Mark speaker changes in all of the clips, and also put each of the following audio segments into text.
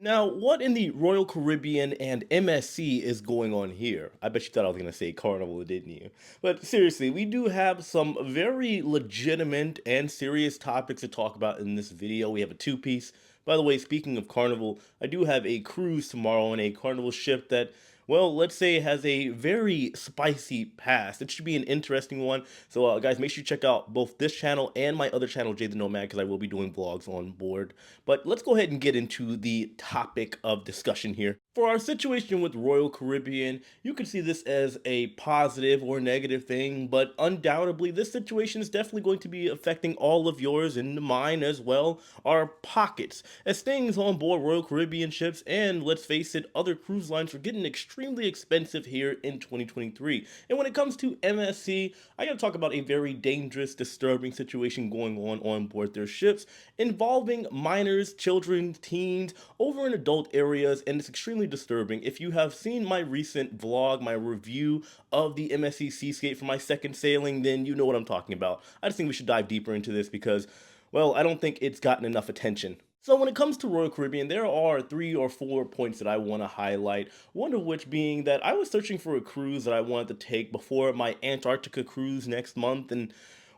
Speaker 1: Now, what in the Royal Caribbean and MSC is going on here? I bet you thought I was going to say Carnival, didn't you? But seriously, we do have some very legitimate and serious topics to talk about in this video. We have a two-piece. By the way, speaking of Carnival, I do have a cruise tomorrow on a Carnival ship that, well, let's say has a very spicy past. It should be an interesting one. So, guys, make sure you check out both this channel and my other channel, Jay the Nomad, because I will be doing vlogs on board. But let's go ahead and get into the topic of discussion here. For our situation with Royal Caribbean, you could see this as a positive or negative thing, but undoubtedly this situation is definitely going to be affecting all of yours and mine as well, our pockets, as things on board Royal Caribbean ships and, let's face it, other cruise lines are getting extremely expensive here in 2023. And when it comes to MSC, I gotta talk about a very dangerous, disturbing situation going on board their ships involving minors, children, teens over in adult areas, and it's extremely disturbing. If you have seen my recent vlog, my review of the MSC Seascape for my second sailing, then you know what I'm talking about. I just think we should dive deeper into this because, well, I don't think it's gotten enough attention. So when it comes to Royal Caribbean, there are 3 or 4 points that I want to highlight. One of which being that I was searching for a cruise that I wanted to take before my Antarctica cruise next month, and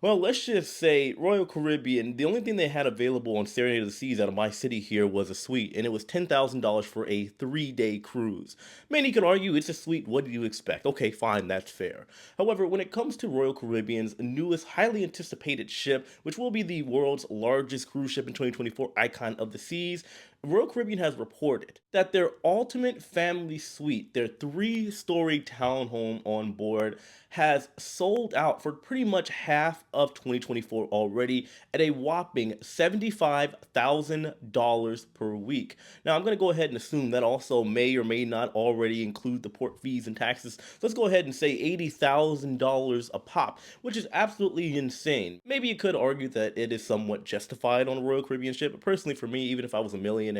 Speaker 1: well, let's just say Royal Caribbean, the only thing they had available on Serenade of the Seas out of my city here was a suite, and it was $10,000 for a 3-day cruise. Many could argue it's a suite, what do you expect? Okay, fine, that's fair. However, when it comes to Royal Caribbean's newest, highly anticipated ship, which will be the world's largest cruise ship in 2024, Icon of the Seas, Royal Caribbean has reported that their ultimate family suite, their 3-story townhome on board, has sold out for pretty much half of 2024 already at a whopping $75,000 per week. Now, I'm going to go ahead and assume that also may or may not already include the port fees and taxes. So let's go ahead and say $80,000 a pop, which is absolutely insane. Maybe you could argue that it is somewhat justified on a Royal Caribbean ship, but personally for me, even if I was a millionaire,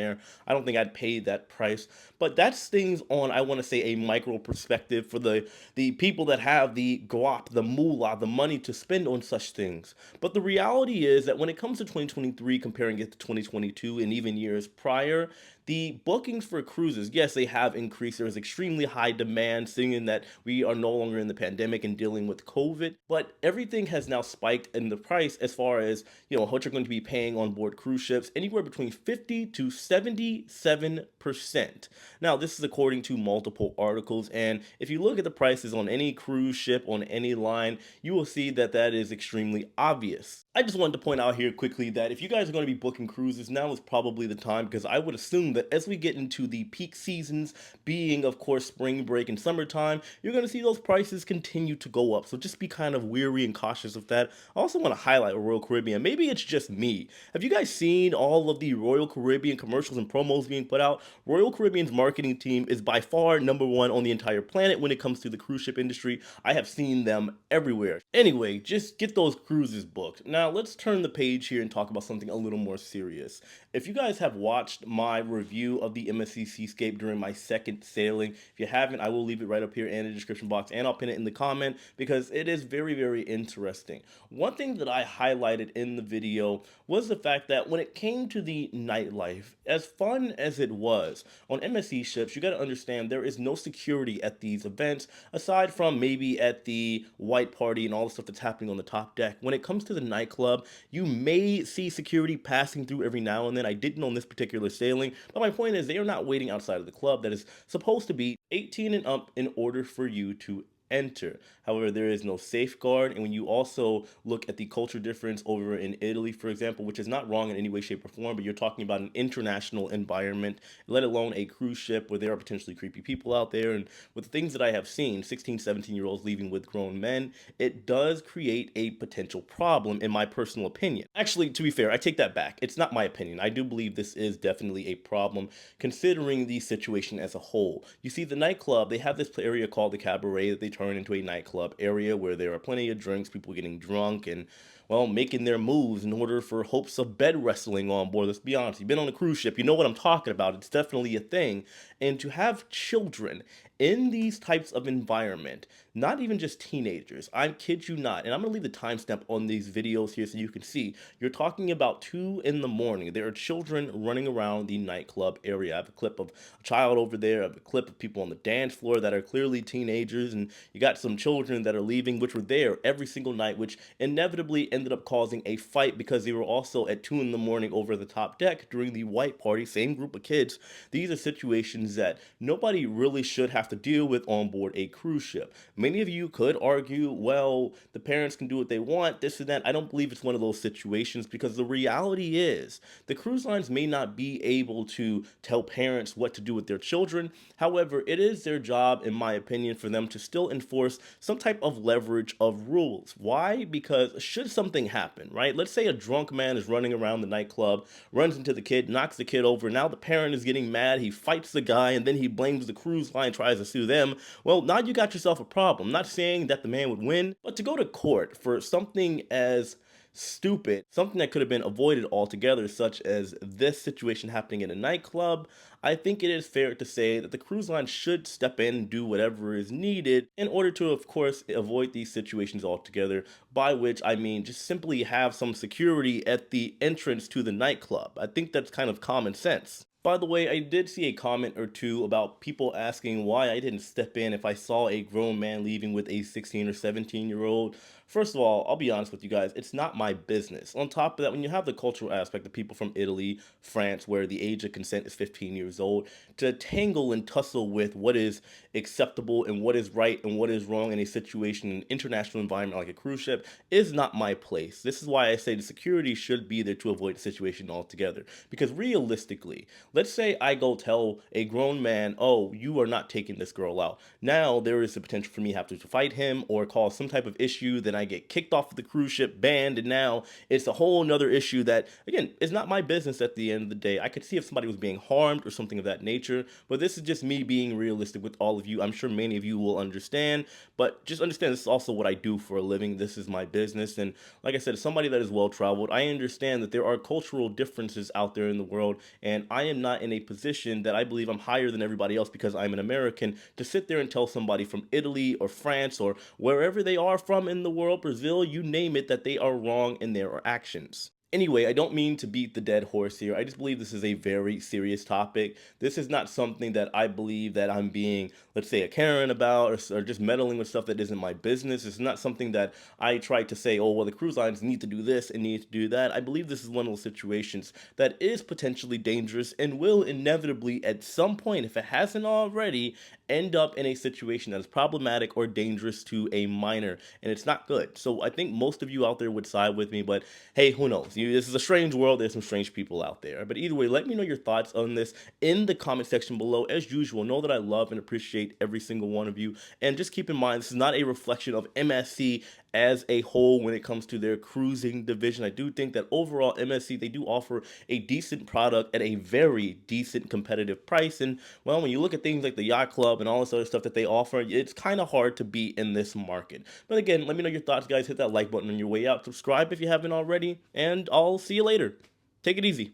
Speaker 1: I don't think I'd pay that price. But that's things on, I want to say, a micro perspective for the people that have the guap, the moolah, the money to spend on such things. But the reality is that when it comes to 2023, comparing it to 2022 and even years prior, the bookings for cruises, yes, they have increased. There is extremely high demand, seeing that we are no longer in the pandemic and dealing with COVID. But everything has now spiked in the price as far as, what you're going to be paying on board cruise ships, anywhere between 50 to 77%. Now, this is according to multiple articles, and if you look at the prices on any cruise ship, on any line, you will see that that is extremely obvious. I just wanted to point out here quickly that if you guys are going to be booking cruises, now is probably the time, because I would assume that as we get into the peak seasons, being of course spring break and summertime, you're going to see those prices continue to go up. So just be kind of weary and cautious of that. I also want to highlight Royal Caribbean. Maybe it's just me. Have you guys seen all of the Royal Caribbean commercials and promos being put out? Royal Caribbean's marketing team is by far #1 on the entire planet when it comes to the cruise ship industry. I have seen them everywhere. Anyway, just get those cruises booked. Now, let's turn the page here and talk about something a little more serious. If you guys have watched my review of the MSC Seascape during my second sailing, if you haven't, I will leave it right up here in the description box, and I'll pin it in the comment because it is very, very interesting. One thing that I highlighted in the video was the fact that when it came to the nightlife, as fun as it was, on MSC ships, you got to understand there is no security at these events aside from maybe at the white party and all the stuff that's happening on the top deck. When it comes to the nightclub, you may see security passing through every now and then. I didn't on this particular sailing, but my point is they are not waiting outside of the club that is supposed to be 18 and up in order for you to enter. However, there is no safeguard, and when you also look at the culture difference over in Italy, for example, which is not wrong in any way, shape, or form, but you're talking about an international environment, let alone a cruise ship where there are potentially creepy people out there, and with the things that I have seen, 16, 17-year-olds leaving with grown men, it does create a potential problem, in my personal opinion. Actually, to be fair, I take that back. It's not my opinion. I do believe this is definitely a problem, considering the situation as a whole. You see, the nightclub, they have this area called the cabaret that they turn into a nightclub area where there are plenty of drinks, people getting drunk, and well, making their moves in order for hopes of bed wrestling on board. Let's be honest, you've been on a cruise ship, you know what I'm talking about. It's definitely a thing. And to have children In these types of environment, not even just teenagers, I kid you not, and I'm gonna leave the timestamp on these videos here so you can see. You're talking about 2 in the morning. There are children running around the nightclub area. I have a clip of a child over there. I have a clip of people on the dance floor that are clearly teenagers, and you got some children that are leaving, which were there every single night, which inevitably ended up causing a fight because they were also at 2 in the morning over the top deck during the white party, same group of kids. These are situations that nobody really should have to deal with on board a cruise ship. Many of you could argue, well, the parents can do what they want, this and that. I don't believe it's one of those situations because the reality is the cruise lines may not be able to tell parents what to do with their children. However, it is their job, in my opinion, for them to still enforce some type of leverage of rules. Why? Because should something happen, right? Let's say a drunk man is running around the nightclub, runs into the kid, knocks the kid over. Now the parent is getting mad. He fights the guy and then he blames the cruise line, tries to sue them. Well, now you got yourself a problem. I'm not saying that the man would win, but to go to court for something as stupid, something that could have been avoided altogether, such as this situation happening in a nightclub, I think it is fair to say that the cruise line should step in and do whatever is needed in order to, of course, avoid these situations altogether. By which I mean just simply have some security at the entrance to the nightclub. I think that's kind of common sense. By the way, I did see a comment or two about people asking why I didn't step in if I saw a grown man leaving with a 16 or 17-year-old. First of all, I'll be honest with you guys, it's not my business. On top of that, when you have the cultural aspect of people from Italy, France, where the age of consent is 15 years old, to tangle and tussle with what is acceptable and what is right and what is wrong in a situation, an international environment like a cruise ship, is not my place. This is why I say the security should be there to avoid the situation altogether. Because realistically, let's say I go tell a grown man, oh, you are not taking this girl out. Now there is the potential for me having to fight him or cause some type of issue. Then I get kicked off of the cruise ship, banned, and now it's a whole nother issue that, again, is not my business at the end of the day. I could see if somebody was being harmed or something of that nature, but this is just me being realistic with all of you. I'm sure many of you will understand, but just understand this is also what I do for a living. This is my business. And like I said, as somebody that is well traveled, I understand that there are cultural differences out there in the world, and I am not in a position that I believe I'm higher than everybody else because I'm an American to sit there and tell somebody from Italy or France or wherever they are from in the world, Brazil, you name it, that they are wrong in their actions. Anyway, I don't mean to beat the dead horse here. I just believe this is a very serious topic. This is not something that I believe that I'm being, let's say, a Karen about or just meddling with stuff that isn't my business. It's not something that I try to say, oh, well, the cruise lines need to do this and need to do that. I believe this is one of those situations that is potentially dangerous and will inevitably, at some point, if it hasn't already, end up in a situation that is problematic or dangerous to a minor. And it's not good. So I think most of you out there would side with me, but hey, who knows? This is a strange world. There's some strange people out there. But either way, let me know your thoughts on this in the comment section below. As usual, know that I love and appreciate every single one of you. And just keep in mind, this is not a reflection of MSC as a whole when it comes to their cruising division. I do think that overall MSC, they do offer a decent product at a very decent competitive price. And well, when you look at things like the Yacht Club and all this other stuff that they offer, it's kind of hard to beat in this market. But again, let me know your thoughts, guys. Hit that like button on your way out. Subscribe if you haven't already, and I'll see you later. Take it easy.